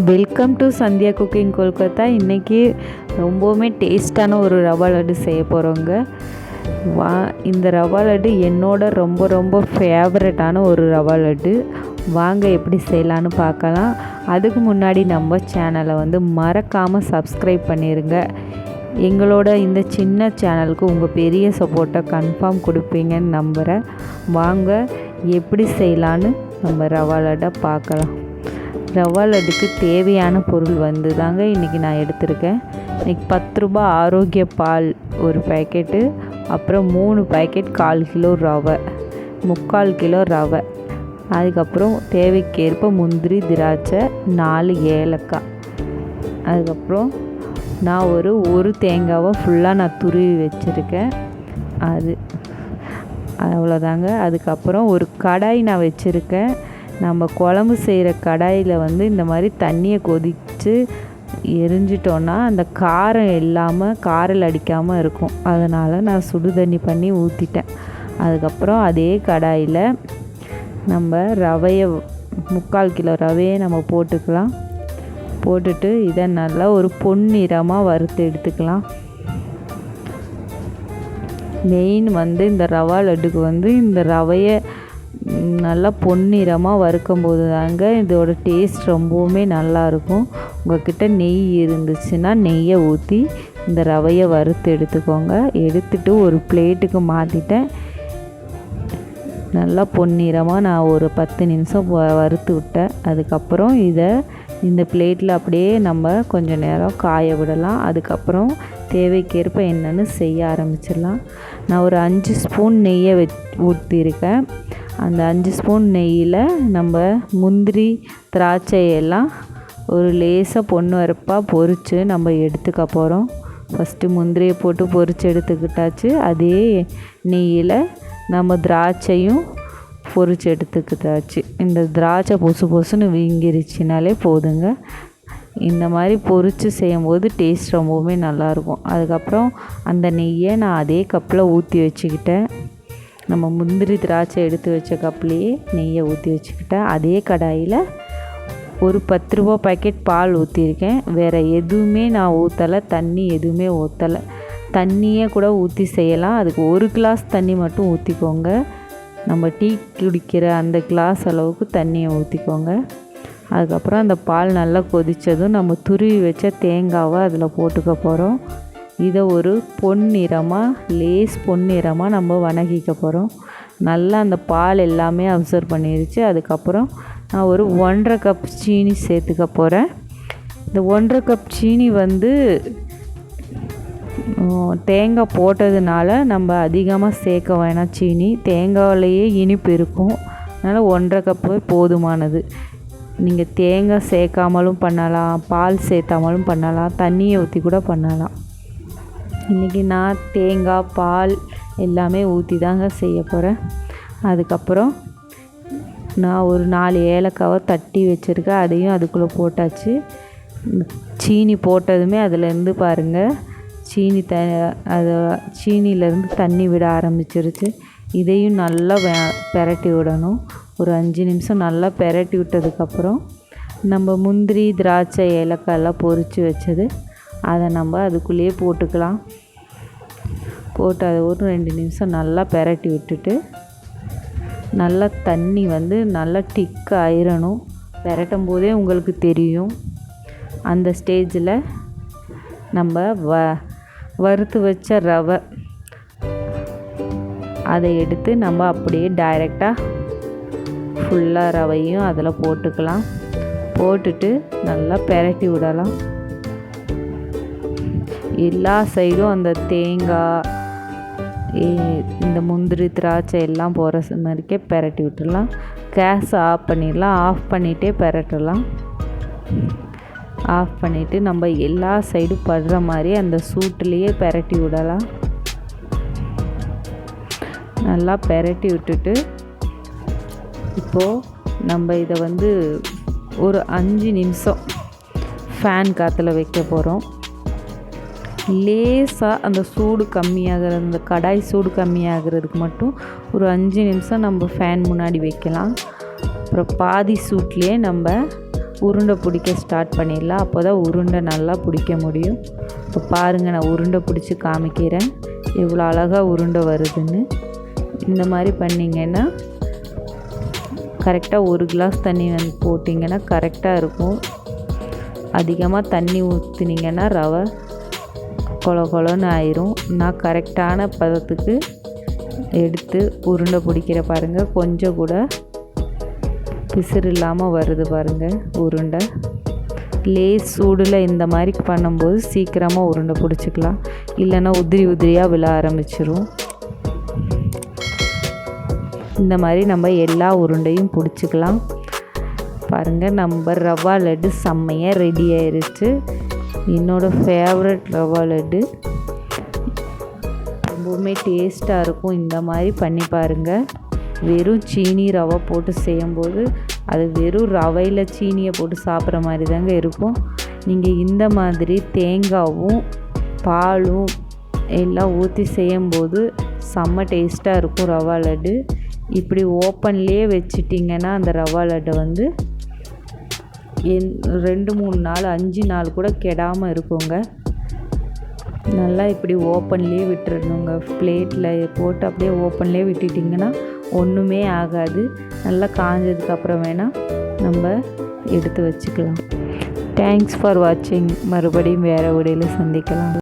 Welcome to Sandhya cooking Kolkata. இன்றைக்கி ரொம்பவுமே டேஸ்டான ஒரு ரவா லட்டு செய்ய போகிறோங்க. இந்த ரவா லட்டு என்னோட ரொம்ப ஃபேவரட்டான ஒரு ரவா லட்டு. வாங்க எப்படி செய்யலான்னு பார்க்கலாம். அதுக்கு முன்னாடி நம்ம சேனலை மறக்காமல் சப்ஸ்கிரைப் பண்ணிடுங்க. எங்களோட இந்த சின்ன சேனலுக்கு உங்கள் பெரிய சப்போர்ட்டை கன்ஃபார்ம் கொடுப்பீங்கன்னு நம்புகிறேன். வாங்க எப்படி செய்யலான்னு நம்ம ரவா லட்டை பார்க்கலாம். ரவா லட்டுக்கு தேவையான பொருள் தாங்க இன்றைக்கி நான் எடுத்திருக்கேன். இன்றைக்கி 10 ரூபா ஆரோக்கிய பால் ஒரு பேக்கெட்டு, அப்புறம் 3 பேக்கெட் 1/4 கிலோ ரவை, 3/4 கிலோ ரவை, அதுக்கப்புறம் தேவைக்கேற்ப முந்திரி, திராட்சை, 4 ஏலக்காய், அதுக்கப்புறம் நான் ஒரு தேங்காவை ஃபுல்லாக நான் துருவி வச்சுருக்கேன். அது அவ்வளோதாங்க. அதுக்கப்புறம் ஒரு கடாய் நான் வச்சுருக்கேன். நம்ம குழம்பு செய்கிற கடாயில் இந்த மாதிரி தண்ணியை கொதித்து எரிஞ்சிட்டோன்னா அந்த காரம் இல்லாமல் காரல் அடிக்காமல் இருக்கும். அதனால் நான் சுடு தண்ணி பண்ணி ஊற்றிட்டேன். அதுக்கப்புறம் அதே கடாயில் நம்ம ரவையை 3/4 கிலோ ரவையை நம்ம போட்டுக்கலாம். போட்டுட்டு இதை நல்லா ஒரு பொன்னிறமாக வறுத்து எடுத்துக்கலாம். மெயின் இந்த ரவா லட்டுக்கு இந்த ரவையை நல்லா பொன்னிறமாக வறுக்கும்போது தாங்க இதோட டேஸ்ட் ரொம்பவுமே நல்லாயிருக்கும். உங்கள்கிட்ட நெய் இருந்துச்சுன்னா நெய்யை ஊற்றி இந்த ரவையை வறுத்து எடுத்துக்கோங்க. எடுத்துட்டு ஒரு பிளேட்டுக்கு மாற்றிட்டேன். நல்லா பொன்னிறமாக நான் ஒரு 10 நிமிஷம் வறுத்து விட்டேன். அதுக்கப்புறம் இதை இந்த பிளேட்டில் அப்படியே நம்ம கொஞ்சம் நேரம் காய விடலாம். அதுக்கப்புறம் தேவைக்கேற்ப என்னென்னு செய்ய ஆரம்பிச்சிடலாம். நான் ஒரு 5 ஸ்பூன் நெய்யை ஊற்றிருக்கேன். அந்த 5 ஸ்பூன் நெய்யில் நம்ம முந்திரி, திராட்சையெல்லாம் ஒரு லேசாக பொண்ணு வரப்பாக பொரித்து நம்ம எடுத்துக்க போகிறோம். ஃபஸ்ட்டு முந்திரியை போட்டு பொரித்து எடுத்துக்கிட்டாச்சு. அதே நெய்யில் நம்ம திராட்சையும் பொரித்து எடுத்துக்கிட்டாச்சு. இந்த திராட்சை பொசுன்னு வீங்கிருச்சுனாலே போதுங்க. இந்த மாதிரி பொரித்து செய்யும்போது டேஸ்ட் ரொம்பவுமே நல்லாயிருக்கும். அதுக்கப்புறம் அந்த நெய்யை நான் அதே கப்பில் ஊற்றி வச்சுக்கிட்டேன். நம்ம முந்திரி திராட்சை எடுத்து வச்ச கப்லேயே நெய்யை ஊற்றி வச்சுக்கிட்டேன். அதே கடாயில் ஒரு 10 ரூபா பேக்கெட் பால் ஊற்றிருக்கேன். வேறு எதுவுமே நான் ஊற்றலை, தண்ணி எதுவுமே ஊற்றலை. தண்ணியே கூட ஊற்றி செய்யலாம். அதுக்கு 1 கிளாஸ் தண்ணி மட்டும் ஊற்றிக்கோங்க. நம்ம டீ குடிக்கிற அந்த கிளாஸ் அளவுக்கு தண்ணியை ஊற்றிக்கோங்க. அதுக்கப்புறம் அந்த பால் நல்லா கொதித்ததும் நம்ம துருவி வச்ச தேங்காவை அதில் போட்டுக்க போகிறோம். இதை ஒரு லேஸ் பொன்னிறமாக நம்ம வணக்கிக்க போகிறோம். நல்லா அந்த பால் எல்லாமே அப்சர்வ் பண்ணிடுச்சு. அதுக்கப்புறம் நான் ஒரு 1.5 கப் சீனி சேர்த்துக்க போகிறேன். இந்த 1.5 கப் சீனி தேங்காய் போட்டதுனால நம்ம அதிகமாக சேர்க்க வேணாம். சீனி தேங்காயிலேயே இனிப்பு இருக்கும். அதனால் 1.5 கப்பு போதுமானது. நீங்கள் தேங்காய் சேர்க்காமலும் பண்ணலாம், பால் சேர்த்தாமலும் பண்ணலாம், தண்ணியை ஊற்றி கூட பண்ணலாம். இன்றைக்கி நான் தேங்காய், பால் எல்லாமே ஊற்றி தாங்க செய்ய போகிறேன். அதுக்கப்புறம் நான் ஒரு 4 ஏலக்காவை தட்டி வச்சுருக்கேன். அதையும் அதுக்குள்ளே போட்டாச்சு. சீனி போட்டதுமே அதிலேருந்து பாருங்கள் சீனியிலேருந்து தண்ணி விட ஆரம்பிச்சிருச்சு. இதையும் நல்லா பெரட்டி விடணும். ஒரு 5 நிமிஷம் நல்லா பெரட்டி விட்டதுக்கப்புறம் நம்ம முந்திரி, திராட்சை, ஏலக்காய் எல்லாம் பொரித்து வச்சது அதை நம்ம அதுக்குள்ளேயே போட்டுக்கலாம். போட்டு அதை ஒரு 2 நிமிஷம் நல்லா பெரட்டி விட்டுட்டு நல்லா தண்ணி நல்லா திக் ஆயிரணும். பெரட்டும் போதே உங்களுக்கு தெரியும். அந்த ஸ்டேஜில் நம்ம வறுத்து வச்ச ரவை அதை எடுத்து நம்ம அப்படியே டைரெக்டாக ஃபுல்லாக ரவையும் அதில் போட்டுக்கலாம். போட்டுட்டு நல்லா பெரட்டி விடலாம். எல்லா சைடும் அந்த தேங்காய், இந்த முந்திரி, திராட்சை எல்லாம் போகிற மாதிரிக்கே பெரட்டி விட்டுடலாம். கேஸ் ஆஃப் பண்ணிடலாம். ஆஃப் பண்ணிகிட்டே பெரட்டலாம். ஆஃப் பண்ணிவிட்டு நம்ம எல்லா சைடும் படுற மாதிரி அந்த சூட்டுலேயே பெரட்டி விடலாம். நல்லா பெரட்டி விட்டுட்டு இப்போது நம்ம இதை ஒரு 5 நிமிஷம் ஃபேன் காற்றுல வைக்க போகிறோம். லேசாக அந்த சூடு கம்மியாகிற அந்த கடாய் சூடு கம்மியாகிறதுக்கு மட்டும் ஒரு 5 நிமிஷம் நம்ம ஃபேன் முன்னாடி வைக்கலாம். அப்புறம் பாதி சூட்லேயே நம்ம உருண்டை பிடிக்க ஸ்டார்ட் பண்ணிடலாம். அப்போ தான் உருண்டை நல்லா பிடிக்க முடியும். இப்போ பாருங்கள், நான் உருண்டை பிடிச்சி காமிக்கிறேன் எவ்வளோ அழகாக உருண்டை வருதுன்னு. இந்த மாதிரி பண்ணிங்கன்னா கரெக்டாக 1 கிளாஸ் தண்ணி போட்டிங்கன்னா கரெக்டாக இருக்கும். அதிகமாக தண்ணி ஊற்றினீங்கன்னா ரவை கொல கொலன்னு ஆயிரும். நான் கரெக்டான பதத்துக்கு எடுத்து உருண்டை பிடிக்கிற பாருங்கள், கொஞ்சம் கூட பிசுறு இல்லாமல் வருது பாருங்கள் உருண்டை. லேஸ் சூடில் இந்த மாதிரி பண்ணும்போது சீக்கிரமாக உருண்டை பிடிச்சிக்கலாம், இல்லைன்னா உதிரி உதிரியாக விழ ஆரம்பிச்சிரும். இந்த மாதிரி நம்ம எல்லா உருண்டையும் பிடிச்சிக்கலாம். பாருங்கள், நம்ம ரவா லட்டு செம்மையாக ரெடி ஆயிடுச்சு. என்னோடய ஃபேவரட் ரவா லட்டு ரொம்பவுமே டேஸ்ட்டாக இருக்கும். இந்த மாதிரி பண்ணி பாருங்கள். வெறும் சீனி ரவை போட்டு செய்யும்போது அது வெறும் ரவையில் சீனியை போட்டு சாப்பிட்ற மாதிரி தாங்க இருக்கும். நீங்கள் இந்த மாதிரி தேங்காயும் பாலும் எல்லாம் ஊற்றி செய்யும்போது செம்ம டேஸ்ட்டாக இருக்கும் ரவா லட்டு. இப்படி ஓப்பன்லேயே வச்சிட்டிங்கன்னா அந்த ரவா லட்டை வந்து 2-3 நாள் 5 நாள் கூட கெடாமல் இருக்குங்க. நல்லா இப்படி ஓப்பன்லேயே விட்டுறணுங்க. பிளேட்டில் போட்டு அப்படியே ஓப்பன்லேயே விட்டுட்டிங்கன்னா ஒன்றுமே ஆகாது. நல்லா காஞ்சதுக்கப்புறம் வேணால் நம்ம எடுத்து வச்சுக்கலாம். தேங்க்ஸ் ஃபார் வாட்சிங். மறுபடியும் வேறு வீடியோவில் சந்திக்கலாம்.